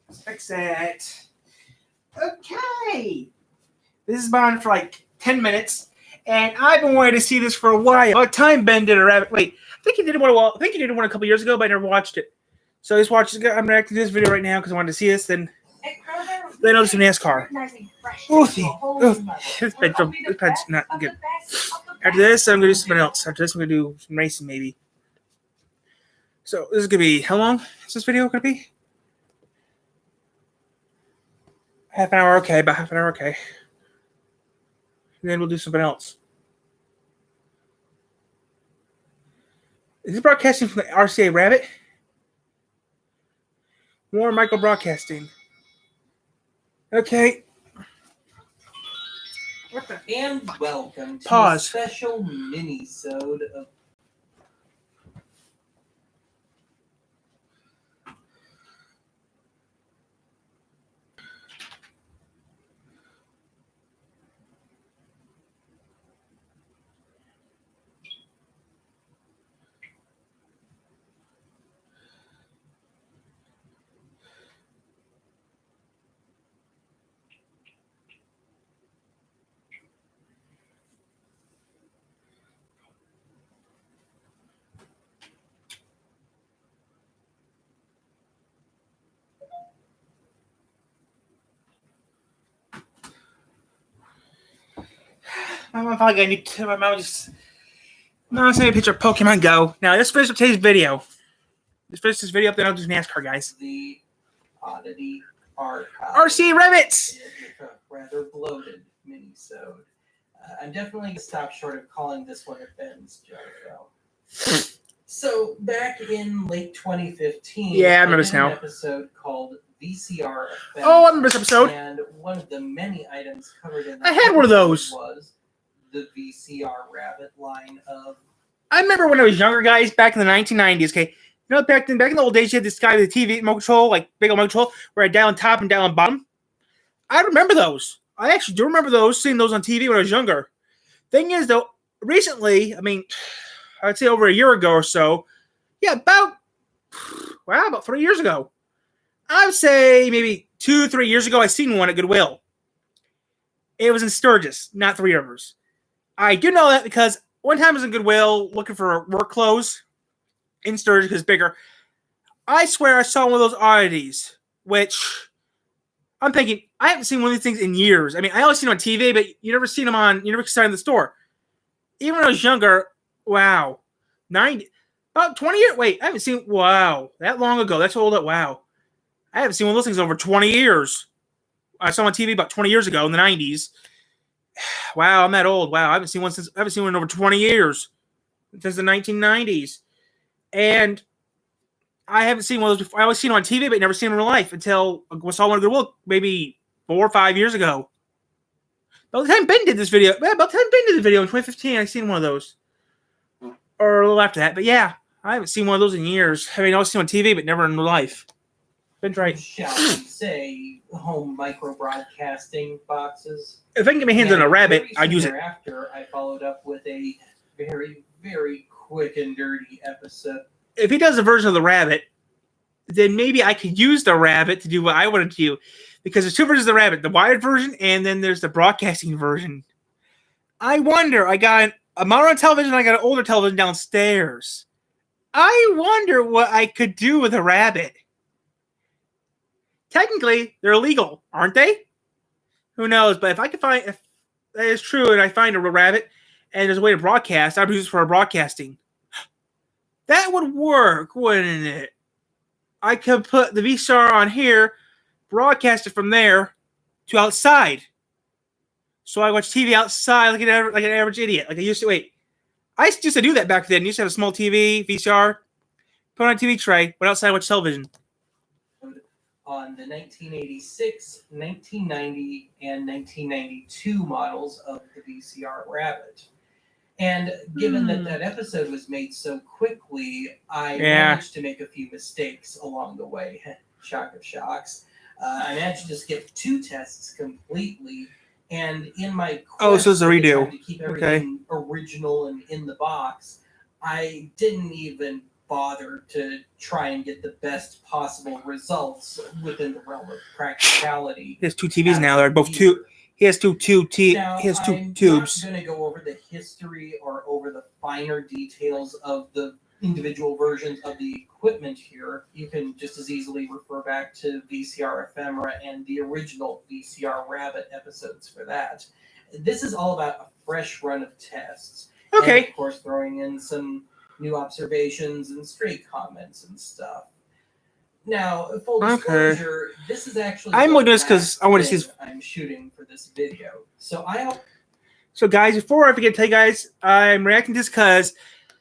Let's fix it. Okay. This has been on for like 10 minutes, and I've been wanting to see this for a while. By the time Ben did a rabbit, wait, I think he did one. I think he did one a couple years ago, but I never watched it. So I just watched. I'm reacting to this video right now because I wanted to see this. Then I'll do some NASCAR. This bed's not good. After this, I'm gonna do something else. After this, I'm gonna do some racing maybe. So this is gonna be how long is this video gonna be? Half an hour, okay. About half an hour, okay. And then we'll do something else. Is this broadcasting from the RCA Rabbit? More micro broadcasting. Okay. What the? And welcome to Pause. a special mini-sode of My mom probably got to. My mom just. No, send me a picture of Pokemon Go. Now let's finish up today's video. Let's finish this video up, then I'll do NASCAR, guys. the Oddity Archive. RCA Rabbits. With a rather bloated mini-sode. I'm definitely going to stop short of calling this one a Ben's joke, though. So, back in late 2015, Yeah, I remember this an now. episode called VCR Effect. Oh, I remember this episode. And one of the many items covered in I that had one of those. was the VCR Rabbit line of I remember when I was younger, guys, back in the 1990s. Okay, you know, back in the old days, you had this guy with a TV remote control, like big old remote control, where I dial on top and dial on bottom. I remember those. I actually do remember those, seeing those on TV when I was younger. Thing is, though, recently, I mean, I'd say over a year ago or so, yeah, about 3 years ago. I would say maybe 2-3 years ago, I seen one at Goodwill. It was in Sturgis, not Three Rivers. I do know that because one time I was in Goodwill looking for work clothes in Sturgis because it's bigger. I swear I saw one of those oddities, which I'm thinking, I haven't seen one of these things in years. I mean, I always seen them on TV, but you never seen them you never saw them in the store. Even when I was younger, wow. 90, about 20 years, wait, I haven't seen, wow, that long ago, that's old, wow. I haven't seen one of those things in over 20 years. I saw them on TV about 20 years ago in the 90s. Wow, I'm that old. Wow, I haven't seen one in over 20 years. Since the 1990s. And I haven't seen one of those before. I always seen them on TV, but never seen them in real life until I saw one of the Goodwill maybe 4 or 5 years ago. By the time Ben did this video, in 2015, I seen one of those. Or a little after that. But yeah, I haven't seen one of those in years. I mean, I always seen them on TV, but never in real life. Ben's right. shall we say, home micro broadcasting boxes. If I can get my hands on a rabbit, I'd use it. After I followed up with a very, very quick and dirty episode. If he does a version of the rabbit, then maybe I could use the rabbit to do what I wanted to do. Because there's two versions of the rabbit, the wired version and then there's the broadcasting version. I wonder, I got a modern television, I got an older television downstairs. I wonder what I could do with a rabbit. Technically, they're illegal, aren't they? Who knows? But if I could find, if that is true, and I find a rabbit, and there's a way to broadcast, I'd use it for broadcasting. That would work, wouldn't it? I could put the VCR on here, broadcast it from there to outside. So I watch TV outside like an average idiot. Like I used to. Wait, I used to do that back then. I used to have a small TV, VCR, put on a TV tray, went outside and watch television. On the 1986, 1990, and 1992 models of the VCR Rabbit. And given that episode was made so quickly, I managed to make a few mistakes along the way. Shock of shocks. I managed to skip 2 tests completely. And in my quest so it's a redo. to keep everything original and in the box, I didn't even bother to try and get the best possible results within the realm of practicality. He has two TVs now. They're both two. He has two Now, he has two I'm tubes. not going to go over the history or over the finer details of the individual versions of the equipment here. You can just as easily refer back to VCR Ephemera and the original VCR Rabbit episodes for that. This is all about a fresh run of tests. Okay. And of course, throwing in some new observations and stray comments and stuff. Now, full disclosure, this is actually I'm looking at this because I want to see this. I'm shooting for this video. So guys, before I forget to tell you guys, I'm reacting to this because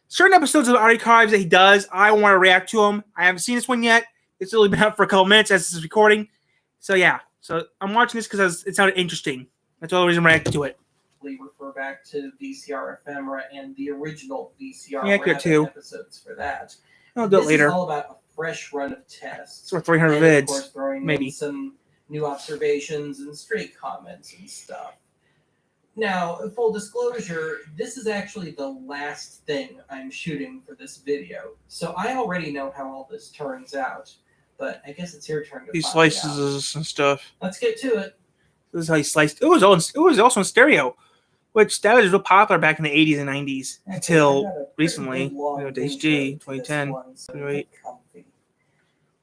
certain episodes of the archives that he does, I want to react to them. I haven't seen this one yet. It's only been out for a couple minutes as this is recording. So yeah, so I'm watching this because it sounded interesting. That's the only reason I'm reacting to it. Refer back to VCR Ephemera and the original VCR Rabbit episodes for that. I'll do it later. This is all about a fresh run of tests. It's worth 300 and vids, of course, throwing maybe in some new observations and stray comments and stuff. Now, full disclosure, this is actually the last thing I'm shooting for this video. So I already know how all this turns out, but I guess it's your turn to he find slices and stuff. Let's get to it. This is how he sliced. It was also in stereo, which that was real popular back in the 80s and 90s until recently. HG 2010.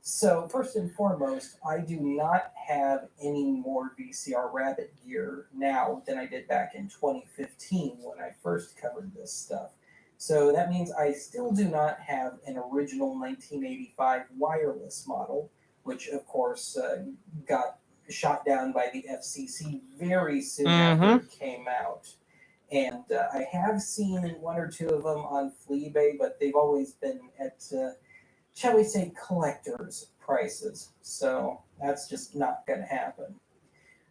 So first and foremost, I do not have any more VCR Rabbit gear now than I did back in 2015 when I first covered this stuff. So that means I still do not have an original 1985 wireless model, which of course got shot down by the FCC very soon after it came out. And I have seen one or two of them on Fleabay, but they've always been at, shall we say, collector's prices. So that's just not going to happen.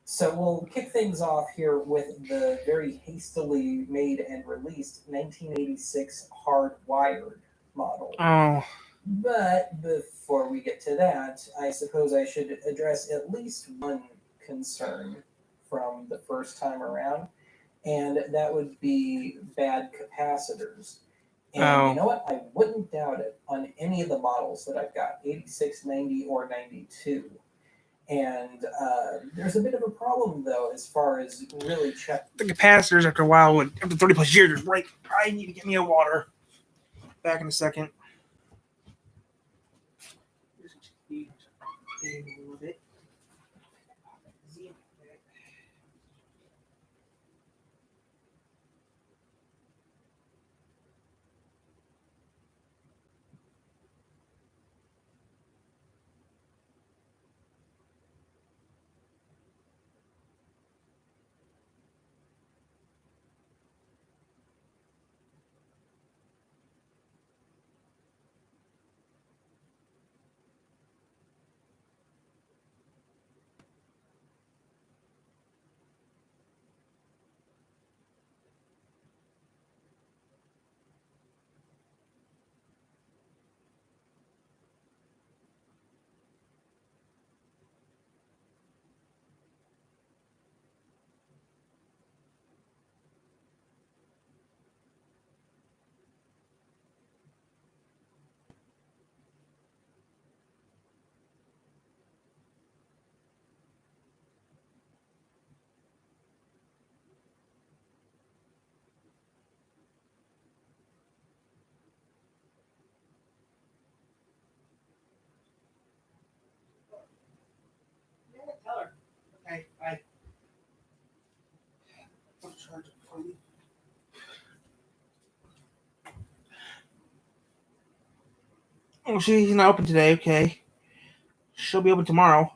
So we'll kick things off here with the very hastily made and released 1986 hardwired model. Oh. But before we get to that, I suppose I should address at least one concern from the first time around, and that would be bad capacitors. And you know what? I wouldn't doubt it on any of the models that I've got, 86, 90, or 92. And there's a bit of a problem, though, as far as really checking. The capacitors, after a while, after 30 plus years, just break. I need to get me a water. Back in a second. Tell her. Okay, bye. I'll charge it for you. Oh, she's not open today, okay. She'll be open tomorrow.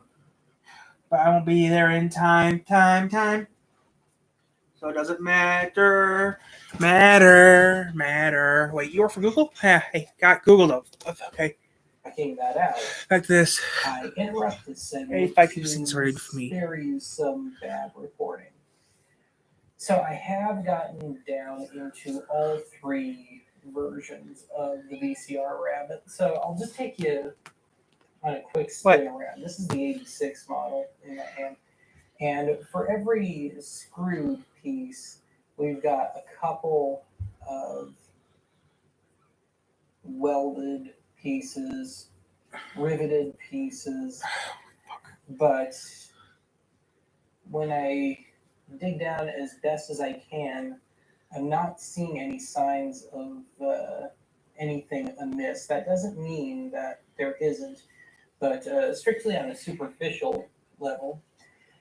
But I won't be there in time. So it doesn't matter. Wait, you work for Google? Yeah, hey, got Google though. Okay. Checking that out. Back to this. I interrupt this segment 85% sorry for me. Spare you some bad reporting. So I have gotten down into all three versions of the VCR Rabbit. So I'll just take you on a quick spin around. This is the 86 model in my hand. And for every screwed piece, we've got a couple of welded pieces, riveted pieces, but when I dig down as best as I can, I'm not seeing any signs of anything amiss. That doesn't mean that there isn't, but strictly on a superficial level.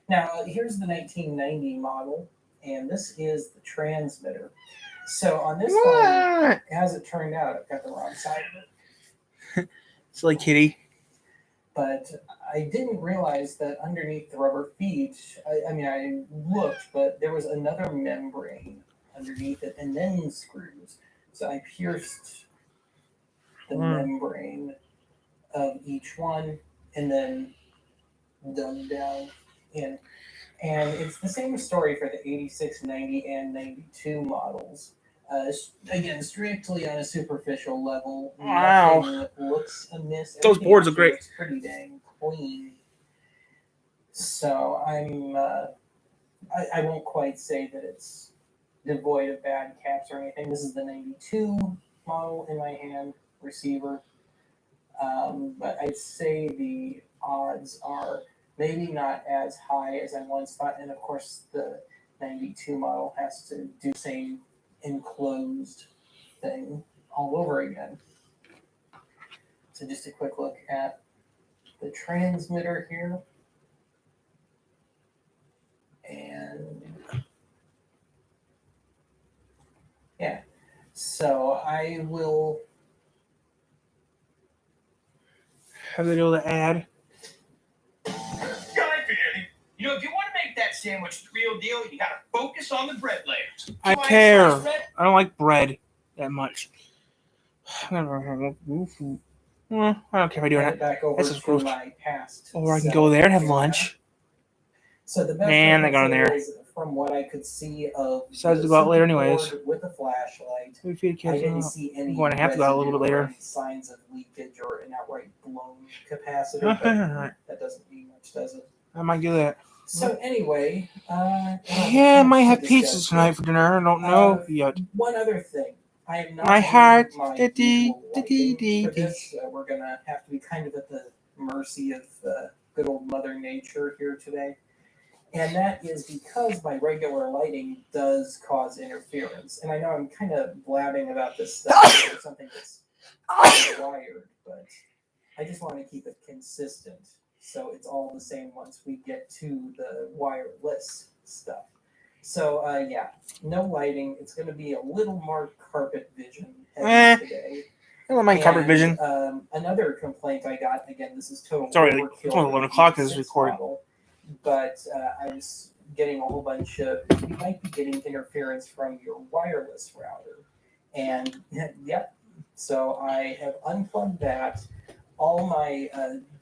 Now, here's the 1990 model, and this is the transmitter. So on this one, as it turned out, I've got the wrong side of it. Silly kitty. But I didn't realize that underneath the rubber feet, I looked, but there was another membrane underneath it, and then screws. So I pierced the membrane of each one, and then dug down in. And it's the same story for the 86, 90, and 92 models. Again, strictly on a superficial level. Wow. Nothing looks amiss. Those Everything boards are actually great. looks pretty dang clean. So I won't quite say that it's devoid of bad caps or anything. This is the 92 model in my hand, receiver. But I'd say the odds are maybe not as high as I once thought. And of course, the 92 model has to do the same enclosed thing all over again. So just a quick look at the transmitter here. And yeah, so I will Have they do the ad? You know, if you want to make that sandwich the real deal, you got to focus on the bread layers. I care. I don't like bread that much. I don't care if I do head it. back over This is to gross. my past. Or I can self go there and have here now. lunch. So the best Man, I they got in can there. say is, from what I could see of Decides the to go out later circuit anyways. board with a flashlight, We feed I kids didn't out. see any I'm going to have to go out a little bit residue or later. any signs of leakage or an outright blown capacitor. But that doesn't mean much, does it? I might do that. So anyway, Yeah, I might have pizza tonight for dinner. I don't know yet. One other thing. I am not My heart. my Da-dee, usual da-dee, lighting dee, for dee. this. We're going to have to be kind of at the mercy of good old Mother Nature here today. And that is because my regular lighting does cause interference. And I know I'm kind of blabbing about this stuff or something that's wired, but I just want to keep it consistent. So it's all the same once we get to the wireless stuff. So yeah, no lighting. It's going to be a little more carpet vision today. I don't mind carpet vision. Another complaint I got, again, this is total Sorry, overkill. it's only 11 o'clock this is recorded. Model, but I was getting a whole bunch of, you might be getting interference from your wireless router. And yep, so I have unplugged that. All my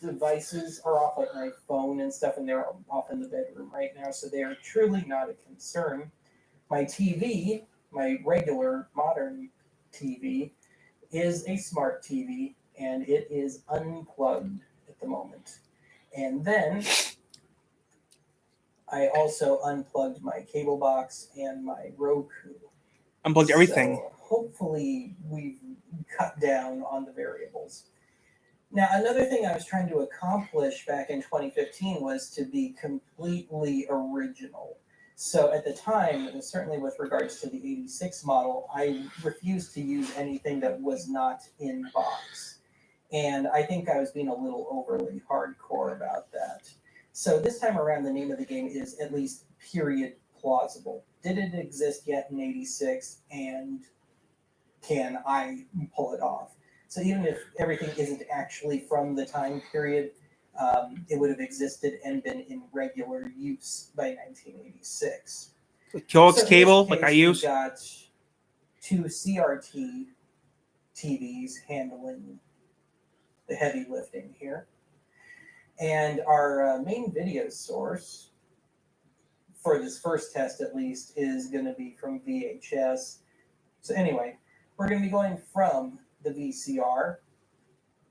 devices are off, like my phone and stuff, and they're off in the bedroom right now, so they are truly not a concern. My TV, my regular modern TV, is a smart TV, and it is unplugged at the moment. And then I also unplugged my cable box and my Roku. Unplugged everything. So hopefully we've cut down on the variables. Now, another thing I was trying to accomplish back in 2015 was to be completely original. So at the time, and certainly with regards to the 86 model, I refused to use anything that was not in box. And I think I was being a little overly hardcore about that. So this time around, the name of the game is at least period plausible. Did it exist yet in 86? And can I pull it off? So even if everything isn't actually from the time period, it would have existed and been in regular use by 1986. Coax So cable, like I use. We got two CRT TVs handling the heavy lifting here. And our main video source, for this first test at least, is going to be from VHS. So anyway, we're going to be going from the VCR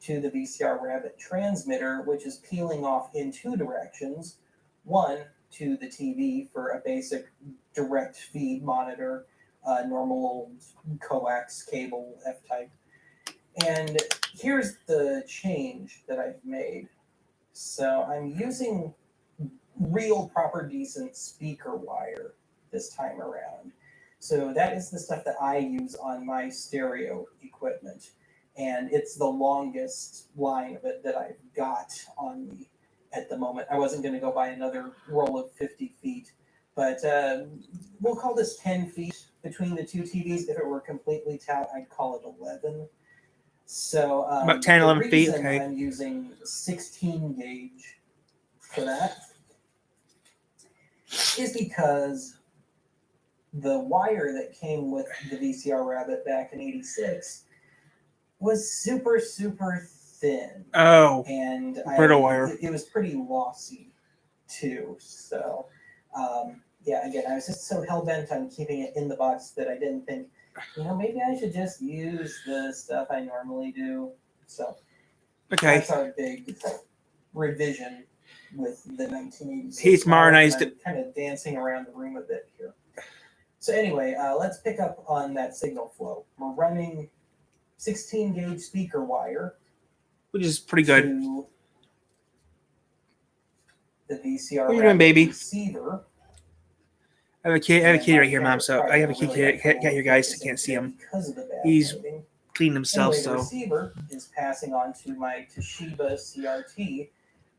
to the VCR Rabbit transmitter, which is peeling off in two directions. One, to the TV for a basic direct feed monitor, normal old coax cable F-type. And here's the change that I've made. So I'm using real proper decent speaker wire this time around. So that is the stuff that I use on my stereo equipment. And it's the longest line of it that I've got on me at the moment. I wasn't going to go buy another roll of 50 feet, but we'll call this 10 feet between the two TVs. If it were completely taut, I'd call it 11. So About 10, 11 feet, okay. I'm using 16 gauge for that is because the wire that came with the VCR Rabbit back in '86 was super, super thin. Oh, And brittle wire. It was pretty lossy too. So, yeah, again, I was just so hell-bent on keeping it in the box that I didn't think, maybe I should just use the stuff I normally do. So okay. that's our big revision with the 1986. He's modernized it. Kind of dancing around the room a bit here. So anyway, let's pick up on that signal flow. We're running 16 gauge speaker wire, which is pretty good. To the VCR what are you doing, baby? Receiver. I have a kid right here, Mom. So I have a kid here, guys. I can't see him. He's cleaning himself. Anyway, the receiver is passing on to my Toshiba CRT,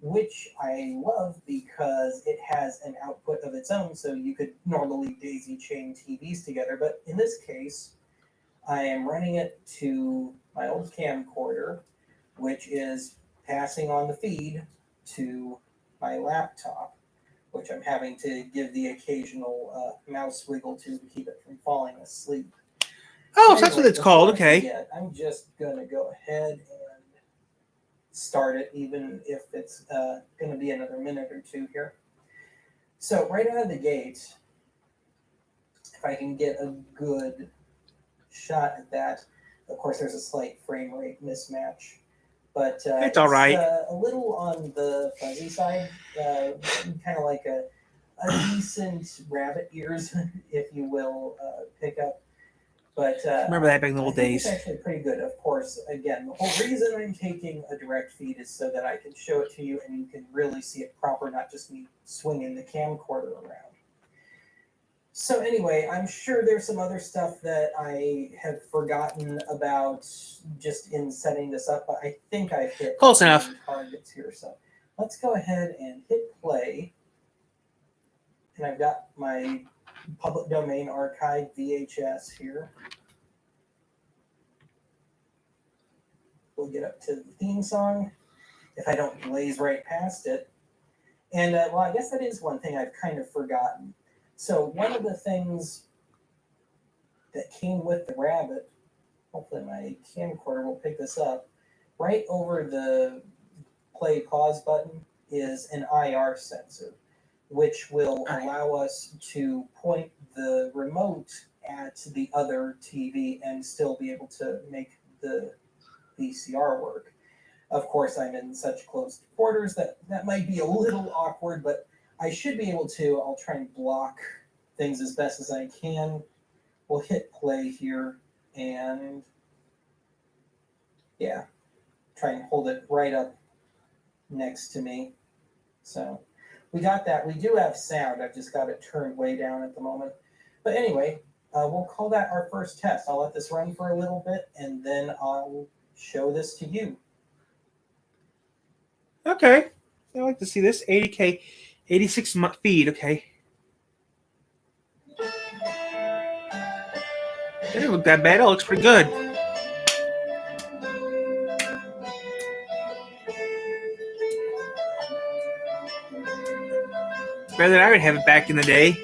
which I love because it has an output of its own. So you could normally daisy chain TVs together, but in this case, I am running it to my old camcorder, which is passing on the feed to my laptop, which I'm having to give the occasional mouse wiggle to keep it from falling asleep. Oh, so that's what it's called. Okay. I'm just going to go ahead and start it, even if it's going to be another minute or two here. So right out of the gate, if I can get a good shot at that, of course, there's a slight frame rate mismatch. But it's all right. A little on the fuzzy side, kind of like a decent rabbit ears, if you will, pickup. But remember that back in the old days. It's actually pretty good. Of course, again, the whole reason I'm taking a direct feed is so that I can show it to you and you can really see it proper, not just me swinging the camcorder around. So anyway, I'm sure there's some other stuff that I have forgotten about just in setting this up, but I think I've hit close enough targets here. So let's go ahead and hit play. And I've got my public domain archive VHS here. We'll get up to the theme song if I don't blaze right past it. And well, I guess that is one thing I've kind of forgotten. So one of the things that came with the Rabbit, hopefully my camcorder will pick this up, right over the play pause button is an IR sensor, which will allow us to point the remote at the other TV and still be able to make the VCR work. Of course, I'm in such close quarters that might be a little awkward, but I should be able to. I'll try and block things as best as I can. We'll hit play here and yeah, try and hold it right up next to me. So we got that. We do have sound. I've just got it turned way down at the moment. But anyway, we'll call that our first test. I'll let this run for a little bit and then I'll show this to you. Okay. I like to see this. 80K, 86 feed. Okay. It didn't look that bad. It looks pretty good. Better than I would have it back in the day.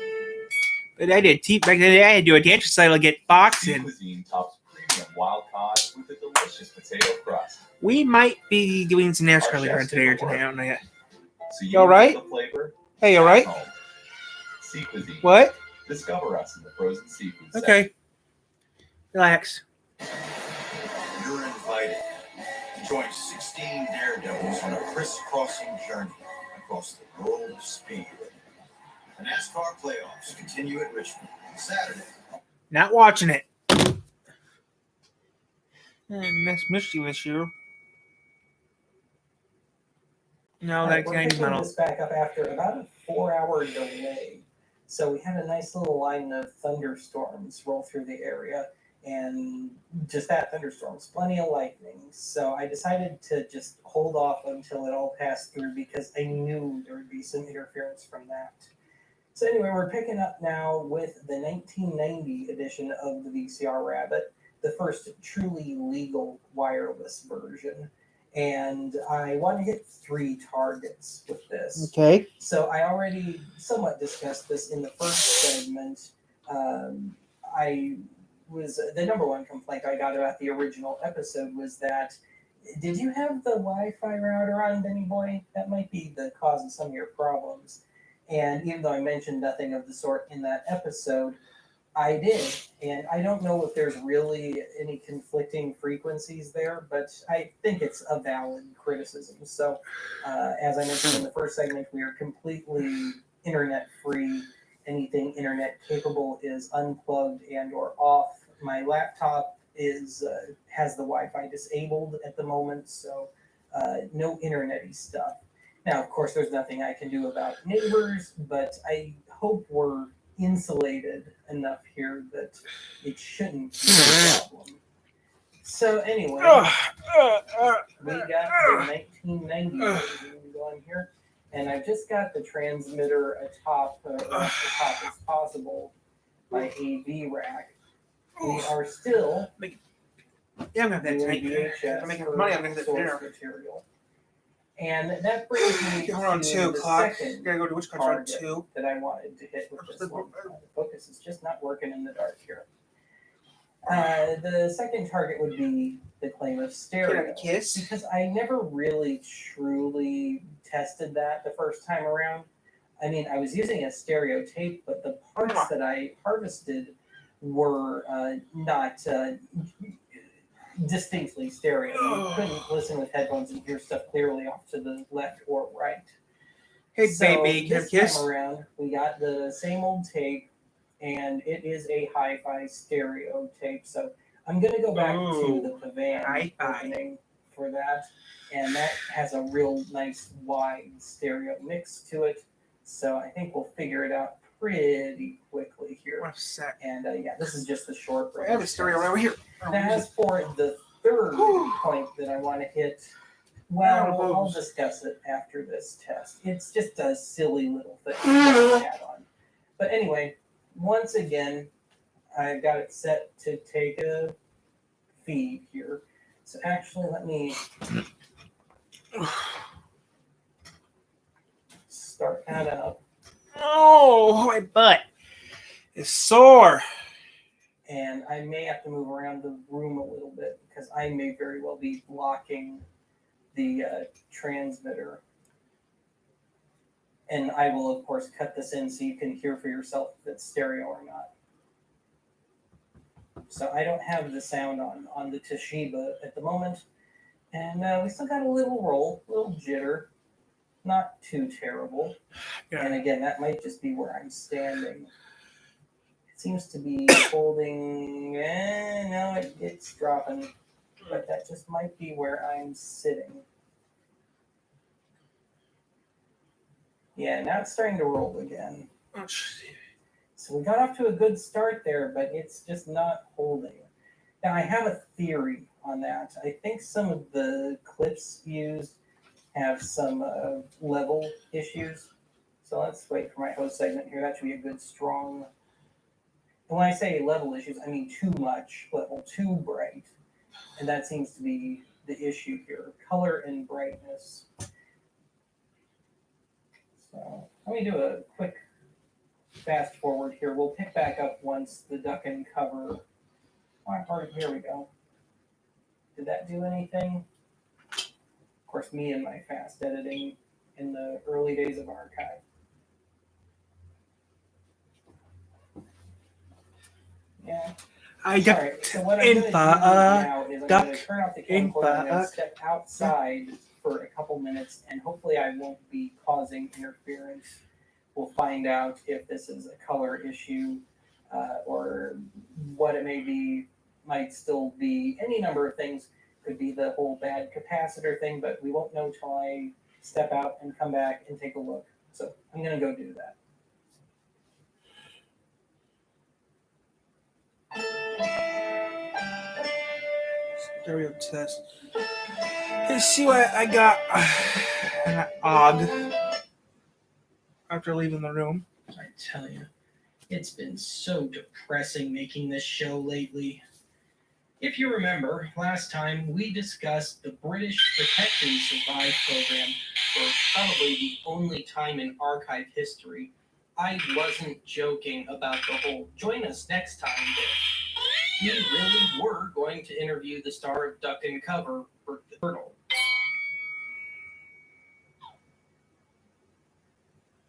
But I did back in the day. I had to do a dance recital to get boxing. Cuisine tops premium wild cod with a delicious potato crust. We might be doing some NASCAR later on today or tonight. I don't know yet. So you all right? Hey, you all right? Sea cuisine. What? Discover us in the frozen seafood Okay. section. Relax. You're invited to join 16 daredevils on a crisscrossing journey across the world of speed. The NASCAR playoffs continue at Richmond Saturday. Not watching it. And next mischievous year. No, All right, we're 1990s picking model. this back up after about a 4-hour delay. So we had a nice little line of thunderstorms roll through the area, and just that, thunderstorms, plenty of lightning. So I decided to just hold off until it all passed through because I knew there would be some interference from that. So anyway, we're picking up now with the 1990 edition of the VCR Rabbit, the first truly legal wireless version. And I want to hit 3 targets with this. Okay. So I already somewhat discussed this in the first segment. I was the number one complaint I got about the original episode was that, did you have the Wi-Fi router on, Benny Boy? That might be the cause of some of your problems. And even though I mentioned nothing of the sort in that episode, I did. And I don't know if there's really any conflicting frequencies there, but I think it's a valid criticism. So, as I mentioned in the first segment, we are completely internet free. Anything internet capable is unplugged and or off. My laptop is has the Wi-Fi disabled at the moment, so no internet-y stuff. Now, of course, there's nothing I can do about neighbors, but I hope we're insulated enough here that it shouldn't be a problem. So anyway, we got the 1990 version going here, and I've just got the transmitter atop, as top as possible, my AV rack. We are still Yeah, I'm gonna have that doing tonight. VHS I'm making for money. I'm gonna have that source dinner. material. And that brings me Hold on, to 2 the o'clock. second Gotta go to which country? target 2. that I wanted to hit with this one. The focus is just not working in the dark here. The second target would be the claim of Can I stereo. have a kiss? Because I never really truly tested that the first time around. I mean, I was using a stereo tape, but the parts that I harvested were not distinctly stereo. You couldn't listen with headphones and hear stuff clearly off to the left or right. Hey, So baby, can I have a this kiss? time around, we got the same old tape, and it is a hi-fi stereo tape. So I'm going to go back to the Pavan Hi-fi. opening for that, and that has a real nice wide stereo mix to it. So I think we'll figure it out pretty quickly here. One sec. And yeah, this is just a short. I have a stereo right over here. Now, as for the third point that I want to hit, well, I'll discuss it after this test. It's just a silly little thing to add on. But anyway, once again, I've got it set to take a feed here. So actually, let me start that up. Oh, my butt is sore. And I may have to move around the room a little bit because I may very well be blocking the transmitter. And I will, of course, cut this in so you can hear for yourself if it's stereo or not. So I don't have the sound on the Toshiba at the moment. And we still got a little roll, a little jitter. Not too terrible. Yeah. And again, that might just be where I'm standing. It seems to be holding... no, it's dropping. But that just might be where I'm sitting. Yeah, now it's starting to roll again. Oh, So we got off to a good start there, but it's just not holding. Now, I have a theory on that. I think some of the clips used have some level issues. So let's wait for my host segment here. That should be a good, strong... And when I say level issues, I mean too much level, too bright. And that seems to be the issue here. Color and brightness. So let me do a quick fast forward here. We'll pick back up once the duck and cover. Here we go. Did that do anything? Of course, me and my fast editing in the early days of archive. Yeah. I got Alright, so what I'm going to do now is I'm going to turn off the camcorder and I'm going to step outside for a couple minutes, and hopefully I won't be causing interference. We'll find out if this is a color issue or what it may be. might still be any number of things. Could be the whole bad capacitor thing, but we won't know till I step out and come back and take a look. So I'm going to go do that. Stereo test. Let's see what I got. An og after leaving the room. I tell you, it's been so depressing making this show lately. If you remember, last time we discussed the British Protect and Survive program for probably the only time in archive history. I wasn't joking about the whole join us next time bit. We really were going to interview the star of Duck and Cover, Bert the Turtle.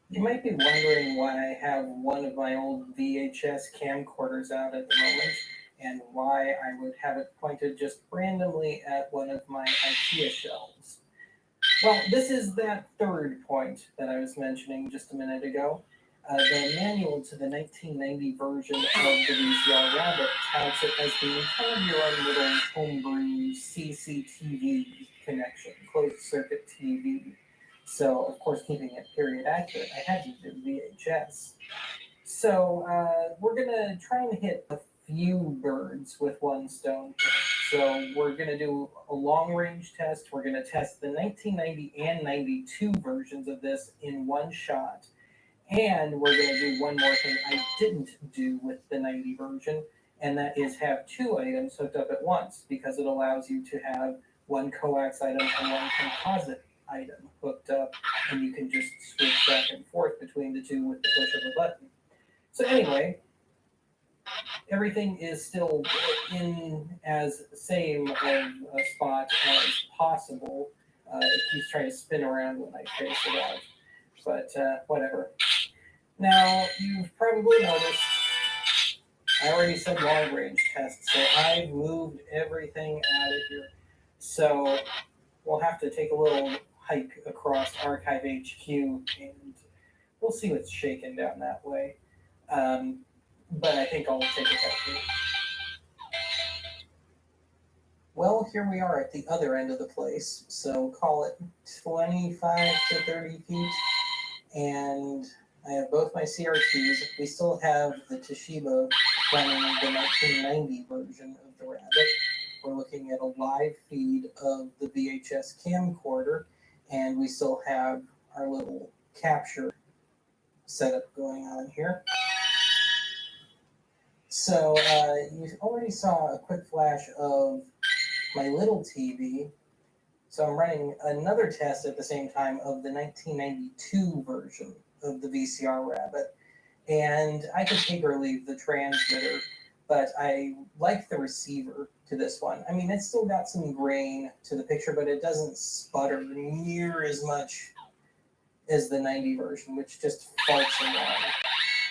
You might be wondering why I have one of my old VHS camcorders out at the moment, and why I would have it pointed just randomly at one of my IKEA shelves. Well, this is that third point that I was mentioning just a minute ago. The manual to the 1990 version of the VCR Rabbit touts it as being kind of your own little homebrew CCTV connection, closed circuit TV. So, of course, keeping it period accurate, I had to do VHS. So, we're going to try and hit a few birds with one stone. So, we're going to do a long-range test. We're going to test the 1990 and 92 versions of this in one shot. And we're going to do one more thing I didn't do with the 90 version, and that is have two items hooked up at once, because it allows you to have one coax item and one composite item hooked up, and you can just switch back and forth between the two with the push of a button. So anyway, everything is still in as same of a spot as possible. It keeps trying to spin around when I face it out, but whatever. Now, you've probably noticed I already said long range test, so I've moved everything out of here. So we'll have to take a little hike across Archive HQ, and we'll see what's shaking down that way. But I think I'll take it back here. Well, here we are at the other end of the place, so call it 25 to 30 feet, and I have both my CRTs. We still have the Toshiba running the 1990 version of the Rabbit. We're looking at a live feed of the VHS camcorder, and we still have our little capture setup going on here. So you already saw a quick flash of my little TV. So I'm running another test at the same time of the 1992 version of the VCR Rabbit. And I could take or leave the transmitter, but I like the receiver to this one. I mean, it's still got some grain to the picture, but it doesn't sputter near as much as the 90 version, which just farts around.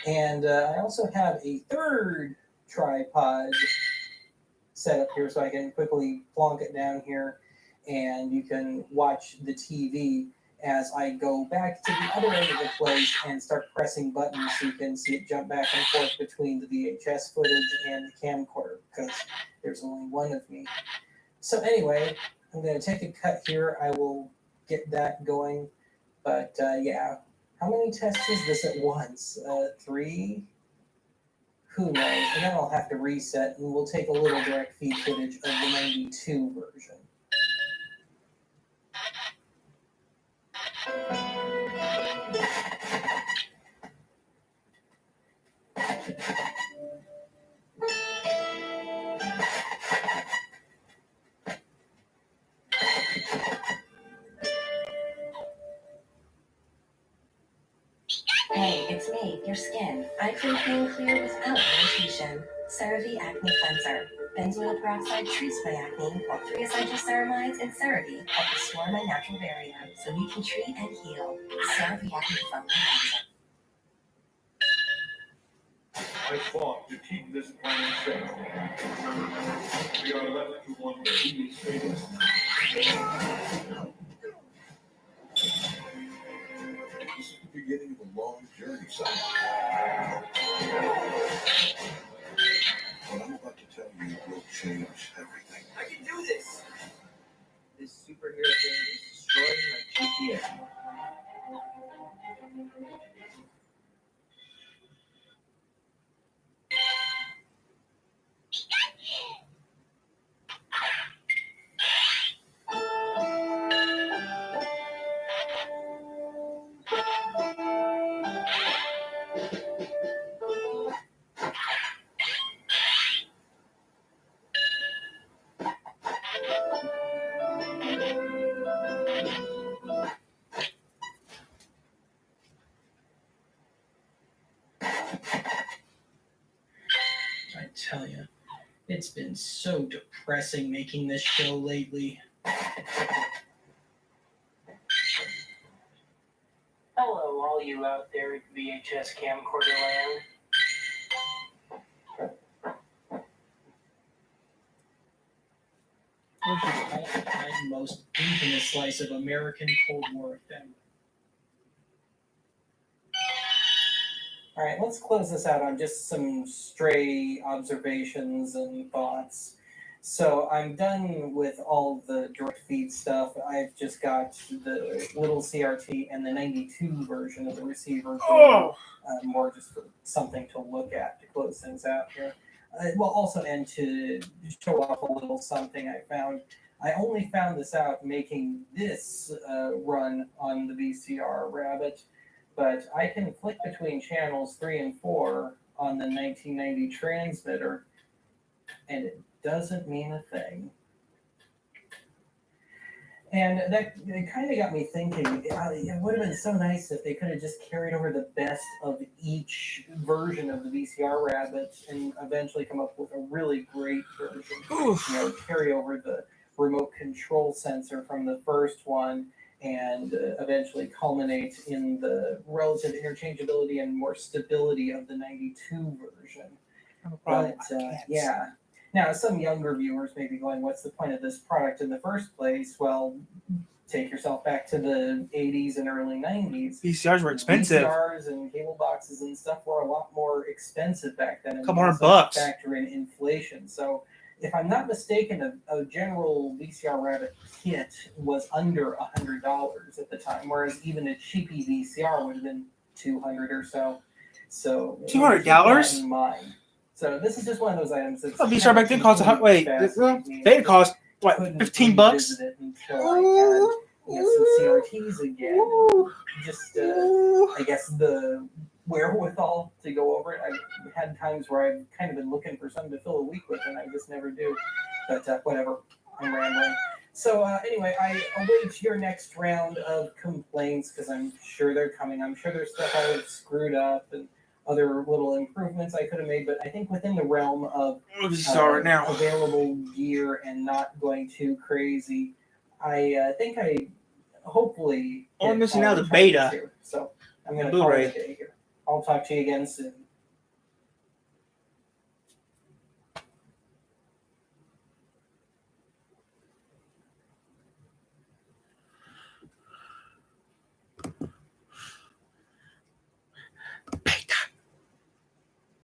And I also have a third tripod set up here so I can quickly plonk it down here, and you can watch the TV as I go back to the other end of the place and start pressing buttons so you can see it jump back and forth between the VHS footage and the camcorder, because there's only one of me. So anyway, I'm going to take a cut here. I will get that going. But yeah, how many tests is this at once? 3? Who knows? And then I'll have to reset, and we'll take a little direct feed footage of the 92 version. Hey, it's me, your skin. I clean clear without irritation. CeraVe Acne Cleanser. Benzoyl peroxide treats my acne, while 3 essential ceramides and CeraVe help restore my natural barrier so we can treat and heal. CeraVe Acne Foam Cleanser. I fought to keep this planet safe. We are left to wonder whose fate is now. This is the beginning of a long journey, son. What I'm about to tell you will change tell you, it's been so depressing making this show lately. Hello, all you out there at VHS camcorder land. The most infamous slice of American Cold War film. All right, let's close this out on just some stray observations and thoughts. So I'm done with all the direct feed stuff. I've just got the little CRT and the 92 version of the receiver. More just for something to look at to close things out here. Well, also, and to show off a little something I found. I only found this out making this run on the VCR Rabbit, but I can flick between channels 3 and 4 on the 1990 transmitter, and it doesn't mean a thing. And that kind of got me thinking, it would have been so nice if they could have just carried over the best of each version of the VCR Rabbit and eventually come up with a really great version. Carry over the remote control sensor from the first one and eventually culminate in the relative interchangeability and more stability of the 92 version. But yeah. Now, some younger viewers may be going, what's the point of this product in the first place? Well, take yourself back to the 80s and early 90s. VCRs were expensive. VCRs and cable boxes and stuff were a lot more expensive back then. A couple $100. Factor in inflation. So, if I'm not mistaken, a general VCR Rabbit kit was under $100 at the time, whereas even a cheapy VCR would have been $200 or so. So $200? Keep that in mind. So this is just one of those items that's. VCR back then cost they cost what, $15? Until I had some CRTs again. Just I guess the wherewithal to go over it. I've had times where I've kind of been looking for something to fill a week with, and I just never do. But whatever, I'm rambling. So anyway, I await your next round of complaints because I'm sure they're coming. I'm sure there's stuff I've screwed up and other little improvements I could have made, but I think within the realm of available gear and not going too crazy, I think I hopefully. I'm missing out the beta. So I'm going to call it a day here. I'll talk to you again soon.